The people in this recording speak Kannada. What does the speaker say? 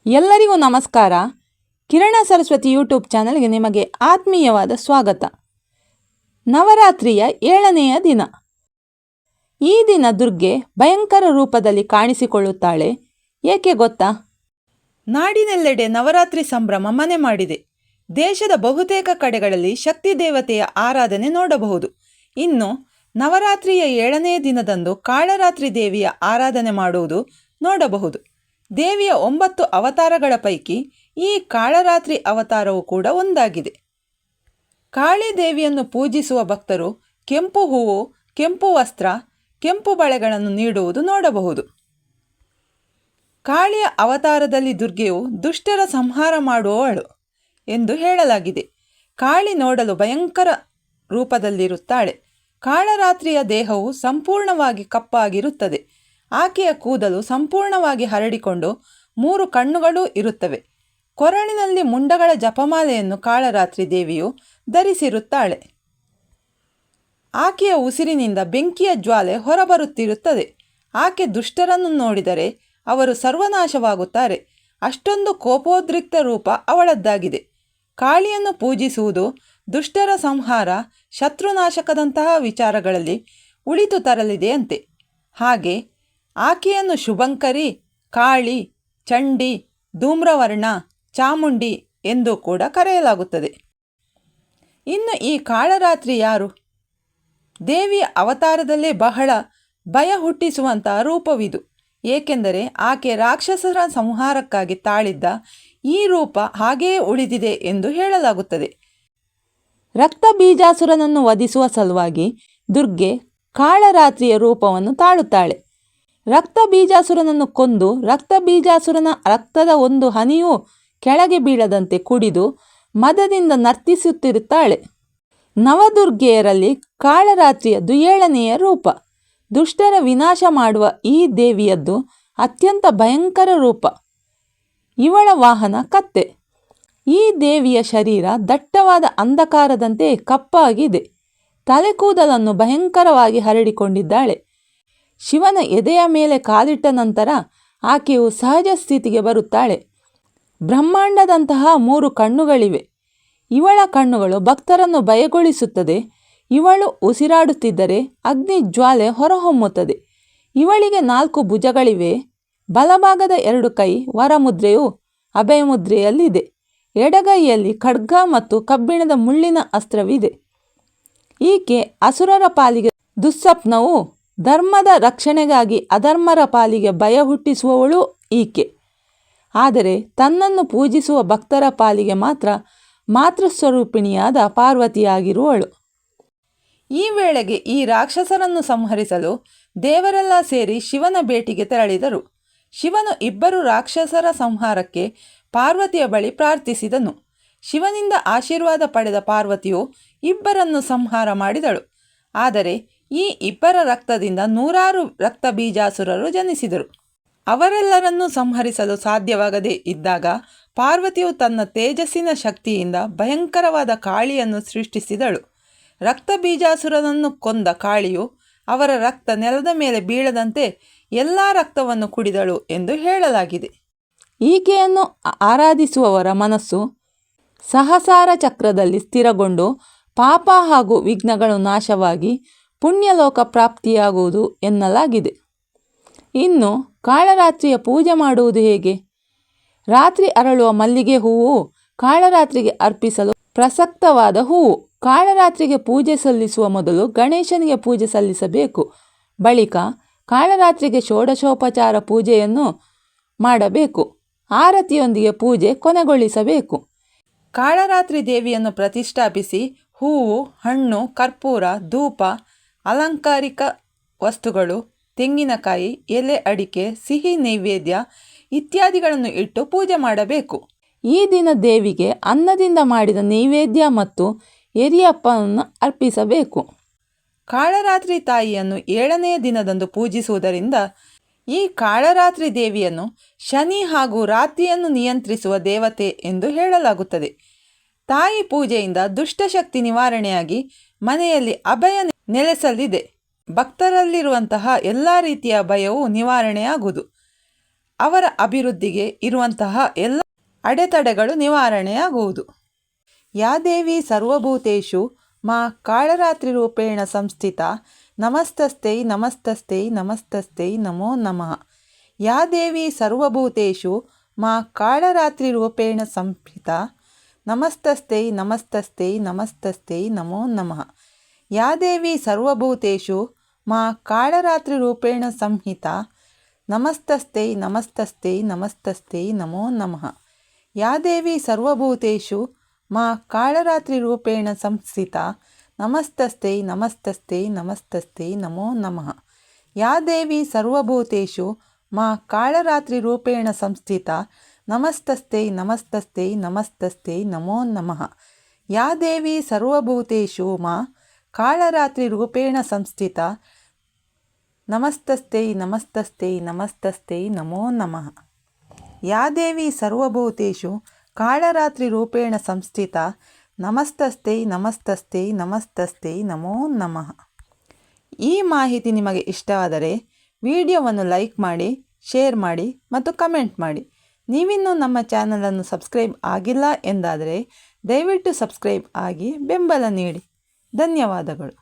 ಎಲ್ಲರಿಗೂ ನಮಸ್ಕಾರ. ಕಿರಣ ಸರಸ್ವತಿ ಯೂಟ್ಯೂಬ್ ಚಾನಲ್ಗೆ ನಿಮಗೆ ಆತ್ಮೀಯವಾದ ಸ್ವಾಗತ. ನವರಾತ್ರಿಯ 7ನೆಯ ದಿನ. ಈ ದಿನ ದುರ್ಗೆ ಭಯಂಕರ ರೂಪದಲ್ಲಿ ಕಾಣಿಸಿಕೊಳ್ಳುತ್ತಾಳೆ. ಏಕೆ ಗೊತ್ತಾ? ನಾಡಿನೆಲ್ಲೆಡೆ ನವರಾತ್ರಿ ಸಂಭ್ರಮ ಮನೆ ಮಾಡಿದೆ. ದೇಶದ ಬಹುತೇಕ ಕಡೆಗಳಲ್ಲಿ ಶಕ್ತಿ ದೇವತೆಯ ಆರಾಧನೆ ನೋಡಬಹುದು. ಇನ್ನು ನವರಾತ್ರಿಯ 7ನೇ ದಿನದಂದು ಕಾಳರಾತ್ರಿ ದೇವಿಯ ಆರಾಧನೆ ಮಾಡುವುದು ನೋಡಬಹುದು. ದೇವಿಯ 9 ಅವತಾರಗಳ ಪೈಕಿ ಈ ಕಾಳರಾತ್ರಿ ಅವತಾರವು ಕೂಡ ಒಂದಾಗಿದೆ. ಕಾಳಿ ದೇವಿಯನ್ನು ಪೂಜಿಸುವ ಭಕ್ತರು ಕೆಂಪು ಹೂವು, ಕೆಂಪು ವಸ್ತ್ರ, ಕೆಂಪು ಬಳೆಗಳನ್ನು ನೀಡುವುದು ನೋಡಬಹುದು. ಕಾಳಿಯ ಅವತಾರದಲ್ಲಿ ದುರ್ಗೆಯು ದುಷ್ಟರ ಸಂಹಾರ ಮಾಡುವವಳು ಎಂದು ಹೇಳಲಾಗಿದೆ. ಕಾಳಿ ನೋಡಲು ಭಯಂಕರ ರೂಪದಲ್ಲಿರುತ್ತಾಳೆ. ಕಾಳರಾತ್ರಿಯ ದೇಹವು ಸಂಪೂರ್ಣವಾಗಿ ಕಪ್ಪಾಗಿರುತ್ತದೆ. ಆಕೆಯ ಕೂದಲು ಸಂಪೂರ್ಣವಾಗಿ ಹರಡಿಕೊಂಡು 3 ಕಣ್ಣುಗಳೂ ಇರುತ್ತವೆ. ಕೊರಳಿನಲ್ಲಿ ಮುಂಡಗಳ ಜಪಮಾಲೆಯನ್ನು ಕಾಳರಾತ್ರಿ ದೇವಿಯು ಧರಿಸಿರುತ್ತಾಳೆ. ಆಕೆಯ ಉಸಿರಿನಿಂದ ಬೆಂಕಿಯ ಜ್ವಾಲೆ ಹೊರಬರುತ್ತಿರುತ್ತದೆ. ಆಕೆ ದುಷ್ಟರನ್ನು ನೋಡಿದರೆ ಅವರು ಸರ್ವನಾಶವಾಗುತ್ತಾರೆ. ಅಷ್ಟೊಂದು ಕೋಪೋದ್ರಿಕ್ತ ರೂಪ ಅವಳದ್ದಾಗಿದೆ. ಕಾಳಿಯನ್ನು ಪೂಜಿಸುವುದು ದುಷ್ಟರ ಸಂಹಾರ, ಶತ್ರುನಾಶಕದಂತಹ ವಿಚಾರಗಳಲ್ಲಿ ಉಳಿತು ತರಲಿದೆಯಂತೆ. ಹಾಗೆ ಆಕೆಯನ್ನು ಶುಭಂಕರಿ, ಕಾಳಿ, ಚಂಡಿ, ಧೂಮ್ರವರ್ಣ, ಚಾಮುಂಡಿ ಎಂದು ಕೂಡ ಕರೆಯಲಾಗುತ್ತದೆ. ಇನ್ನು ಈ ಕಾಳರಾತ್ರಿ ಯಾರು? ದೇವಿಯ ಅವತಾರದಲ್ಲೇ ಬಹಳ ಭಯ ಹುಟ್ಟಿಸುವಂತಹ ರೂಪವಿದು. ಏಕೆಂದರೆ ಆಕೆ ರಾಕ್ಷಸರ ಸಂಹಾರಕ್ಕಾಗಿ ತಾಳಿದ್ದ ಈ ರೂಪ ಹಾಗೆಯೇ ಉಳಿದಿದೆ ಎಂದು ಹೇಳಲಾಗುತ್ತದೆ. ರಕ್ತ ಬೀಜಾಸುರನನ್ನು ವಧಿಸುವ ಸಲುವಾಗಿ ದುರ್ಗೆ ಕಾಳರಾತ್ರಿಯ ರೂಪವನ್ನು ತಾಳುತ್ತಾಳೆ. ರಕ್ತ ಬೀಜಾಸುರನನ್ನು ಕೊಂದು ರಕ್ತ ಬೀಜಾಸುರನ ರಕ್ತದ ಒಂದು ಹನಿಯೂ ಕೆಳಗೆ ಬೀಳದಂತೆ ಕುಡಿದು ಮದದಿಂದ ನರ್ತಿಸುತ್ತಿರುತ್ತಾಳೆ. ನವದುರ್ಗೆಯರಲ್ಲಿ ಕಾಳರಾತ್ರಿಯದ್ದು 7ನೆಯ ರೂಪ. ದುಷ್ಟರ ವಿನಾಶ ಮಾಡುವ ಈ ದೇವಿಯದ್ದು ಅತ್ಯಂತ ಭಯಂಕರ ರೂಪ. ಇವಳ ವಾಹನ ಕತ್ತೆ. ಈ ದೇವಿಯ ಶರೀರ ದಟ್ಟವಾದ ಅಂಧಕಾರದಂತೆ ಕಪ್ಪಾಗಿದೆ. ತಲೆಕೂದಲನ್ನು ಭಯಂಕರವಾಗಿ ಹರಡಿಕೊಂಡಿದ್ದಾಳೆ. ಶಿವನ ಎದೆಯ ಮೇಲೆ ಕಾಲಿಟ್ಟ ನಂತರ ಆಕೆಯು ಸಹಜ ಸ್ಥಿತಿಗೆ ಬರುತ್ತಾಳೆ. ಬ್ರಹ್ಮಾಂಡದಂತಹ 3 ಕಣ್ಣುಗಳಿವೆ. ಇವಳ ಕಣ್ಣುಗಳು ಭಕ್ತರನ್ನು ಭಯಗೊಳಿಸುತ್ತದೆ. ಇವಳು ಉಸಿರಾಡುತ್ತಿದ್ದರೆ ಅಗ್ನಿ ಜ್ವಾಲೆ ಹೊರಹೊಮ್ಮುತ್ತದೆ. ಇವಳಿಗೆ 4 ಭುಜಗಳಿವೆ. ಬಲಭಾಗದ 2 ಕೈ ವರಮುದ್ರೆಯು ಅಭಯಮುದ್ರೆಯಲ್ಲಿದೆ. ಎಡಗೈಯಲ್ಲಿ ಖಡ್ಗ ಮತ್ತು ಕಬ್ಬಿಣದ ಮುಳ್ಳಿನ ಅಸ್ತ್ರವಿದೆ. ಈಕೆ ಅಸುರರ ಪಾಲಿಗೆ ದುಸ್ಸಪ್ನವು, ಧರ್ಮದ ರಕ್ಷಣೆಗಾಗಿ ಅಧರ್ಮರ ಪಾಲಿಗೆ ಭಯ ಹುಟ್ಟಿಸುವವಳು ಈಕೆ. ಆದರೆ ತನ್ನನ್ನು ಪೂಜಿಸುವ ಭಕ್ತರ ಪಾಲಿಗೆ ಮಾತ್ರ ಮಾತೃಸ್ವರೂಪಿಣಿಯಾದ ಪಾರ್ವತಿಯಾಗಿರುವಳು. ಈ ವೇಳೆಗೆ ಈ ರಾಕ್ಷಸರನ್ನು ಸಂಹರಿಸಲು ದೇವರೆಲ್ಲ ಸೇರಿ ಶಿವನ ಭೇಟಿಗೆ ತೆರಳಿದರು. ಶಿವನು 2 ರಾಕ್ಷಸರ ಸಂಹಾರಕ್ಕೆ ಪಾರ್ವತಿಯ ಬಳಿ ಪ್ರಾರ್ಥಿಸಿದನು. ಶಿವನಿಂದ ಆಶೀರ್ವಾದ ಪಡೆದ ಪಾರ್ವತಿಯು 2ರನ್ನು ಸಂಹಾರ ಮಾಡಿದಳು. ಆದರೆ ಈ 2ರ ರಕ್ತದಿಂದ 100 ರಕ್ತ ಬೀಜಾಸುರರು ಜನಿಸಿದರು. ಅವರೆಲ್ಲರನ್ನೂ ಸಂಹರಿಸಲು ಸಾಧ್ಯವಾಗದೇ ಇದ್ದಾಗ ಪಾರ್ವತಿಯು ತನ್ನ ತೇಜಸ್ಸಿನ ಶಕ್ತಿಯಿಂದ ಭಯಂಕರವಾದ ಕಾಳಿಯನ್ನು ಸೃಷ್ಟಿಸಿದಳು. ರಕ್ತ ಬೀಜಾಸುರನನ್ನು ಕೊಂದ ಕಾಳಿಯು ಅವರ ರಕ್ತ ನೆಲದ ಮೇಲೆ ಬೀಳದಂತೆ ಎಲ್ಲ ರಕ್ತವನ್ನು ಕುಡಿದಳು ಎಂದು ಹೇಳಲಾಗಿದೆ. ಈಕೆಯನ್ನು ಆರಾಧಿಸುವವರ ಮನಸ್ಸು ಸಹಸ್ರಾರ ಚಕ್ರದಲ್ಲಿ ಸ್ಥಿರಗೊಂಡು ಪಾಪ ಹಾಗೂ ವಿಘ್ನಗಳು ನಾಶವಾಗಿ ಪುಣ್ಯಲೋಕ ಪ್ರಾಪ್ತಿಯಾಗುವುದು ಎನ್ನಲಾಗಿದೆ. ಇನ್ನು ಕಾಳರಾತ್ರಿಯ ಪೂಜೆ ಮಾಡುವುದು ಹೇಗೆ? ರಾತ್ರಿ ಅರಳುವ ಮಲ್ಲಿಗೆ ಹೂವು ಕಾಳರಾತ್ರಿಗೆ ಅರ್ಪಿಸಲು ಪ್ರಸಕ್ತವಾದ ಹೂವು. ಕಾಳರಾತ್ರಿಗೆ ಪೂಜೆ ಸಲ್ಲಿಸುವ ಮೊದಲು ಗಣೇಶನಿಗೆ ಪೂಜೆ ಸಲ್ಲಿಸಬೇಕು. ಬಳಿಕ ಕಾಳರಾತ್ರಿಗೆ ಷೋಡಶೋಪಚಾರ ಪೂಜೆಯನ್ನು ಮಾಡಬೇಕು. ಆರತಿಯೊಂದಿಗೆ ಪೂಜೆ ಕೊನೆಗೊಳಿಸಬೇಕು. ಕಾಳರಾತ್ರಿ ದೇವಿಯನ್ನು ಪ್ರತಿಷ್ಠಾಪಿಸಿ ಹೂವು, ಹಣ್ಣು, ಕರ್ಪೂರ, ಧೂಪ, ಅಲಂಕಾರಿಕ ವಸ್ತುಗಳು, ತೆಂಗಿನಕಾಯಿ, ಎಲೆ, ಅಡಿಕೆ, ಸಿಹಿ ನೈವೇದ್ಯ ಇತ್ಯಾದಿಗಳನ್ನು ಇಟ್ಟು ಪೂಜೆ ಮಾಡಬೇಕು. ಈ ದಿನ ದೇವಿಗೆ ಅನ್ನದಿಂದ ಮಾಡಿದ ನೈವೇದ್ಯ ಮತ್ತು ಎರಿಯಪ್ಪವನ್ನು ಅರ್ಪಿಸಬೇಕು. ಕಾಳರಾತ್ರಿ ತಾಯಿಯನ್ನು 7ನೇ ದಿನದಂದು ಪೂಜಿಸುವುದರಿಂದ ಈ ಕಾಳರಾತ್ರಿ ದೇವಿಯನ್ನು ಶನಿ ಹಾಗೂ ರಾತ್ರಿಯನ್ನು ನಿಯಂತ್ರಿಸುವ ದೇವತೆ ಎಂದು ಹೇಳಲಾಗುತ್ತದೆ. ತಾಯಿ ಪೂಜೆಯಿಂದ ದುಷ್ಟಶಕ್ತಿ ನಿವಾರಣೆಯಾಗಿ ಮನೆಯಲ್ಲಿ ಅಭಯ ನೆಲೆಸಲಿದೆ. ಭಕ್ತರಲ್ಲಿರುವಂತಹ ಎಲ್ಲ ರೀತಿಯ ಭಯವು ನಿವಾರಣೆಯಾಗುವುದು. ಅವರ ಅಭಿವೃದ್ಧಿಗೆ ಇರುವಂತಹ ಎಲ್ಲ ಅಡೆತಡೆಗಳು ನಿವಾರಣೆಯಾಗುವುದು. ಯಾ ದೇವಿ ಸರ್ವಭೂತೇಷು ಮಾ ಕಾಳರಾತ್ರಿರೂಪೇಣ ಸಂಸ್ಥಿತಾ ನಮಸ್ತಸ್ತೈ ನಮಸ್ತಸ್ತೈ ನಮಸ್ತಸ್ತೈ ನಮೋ ನಮಃ. ಯಾ ದೇವಿ ಸರ್ವಭೂತೇಷು ಮಾ ಕಾಳರಾತ್ರಿರೂಪೇಣ ಸಂಸ್ಥಿತಾ ನಮಸ್ತಸ್ತೈ ನಮಸ್ತಸ್ತೈ ನಮಸ್ತಸ್ತೈ ನಮೋ ನಮಃ. ಯಾ ದೇವಿ ಸರ್ವಭೂತೇಷು ಮಾ ಕಾಳರಾತ್ರಿರೂಪೇಣ ಸಂಹಿತಾ ನಮಸ್ತಸ್ತೈ ನಮಸ್ತಸ್ತೈ ನಮಸ್ತಸ್ತೈ ನಮೋ ನಮಃ. ಯಾ ದೇವಿ ಸರ್ವಭೂತೇಷು ಮಾ ಕಾಳರಾತ್ರಿರೂಪೇಣ ಸಂಸ್ಥಿತಾ ನಮಸ್ತಸ್ತೈ ನಮಸ್ತಸ್ತೈ ನಮಸ್ತಸ್ತೈ ನಮೋ ನಮಃ. ಯಾ ದೇವಿ ಸರ್ವಭೂತೇಷು ಮಾ ಕಾಳರಾತ್ರಿರೂಪೇಣ ಸಂಸ್ಥಿತಾ ನಮಸ್ತಸ್ತೈ ನಮಸ್ತಸ್ತೈ ನಮಸ್ತಸ್ತೈ ನಮೋ ನಮಃ. ಯಾ ದೇವಿ ಸರ್ವಭೂತೇಷು ಮಾ ಕಾಳರಾತ್ರಿರೂಪೇಣ ಸಂಸ್ಥಿತಾ ನಮಸ್ತಸ್ತೈ ನಮಸ್ತಸ್ತೈ ನಮಸ್ತಸ್ತೈ ನಮೋ ನಮಃ. ಯಾ ದೇವಿ ಸರ್ವಭೂತೇಷು ಕಾಳರಾತ್ರಿರೂಪೇಣ ಸಂಸ್ಥಿತಾ ನಮಸ್ತಸ್ತೈ ನಮಸ್ತಸ್ತೈ ನಮಸ್ತಸ್ತೈ ನಮೋ ನಮಃ. ಈ ಮಾಹಿತಿ ನಿಮಗೆ ಇಷ್ಟವಾದರೆ ವಿಡಿಯೋವನ್ನು ಲೈಕ್ ಮಾಡಿ, ಶೇರ್ ಮಾಡಿ ಮತ್ತು ಕಮೆಂಟ್ ಮಾಡಿ. ನೀವಿನ್ನೂ ನಮ್ಮ ಚಾನಲನ್ನು ಸಬ್ಸ್ಕ್ರೈಬ್ ಆಗಿಲ್ಲ ಎಂದಾದರೆ ದಯವಿಟ್ಟು ಸಬ್ಸ್ಕ್ರೈಬ್ ಆಗಿ ಬೆಂಬಲ ನೀಡಿ. ಧನ್ಯವಾದಗಳು.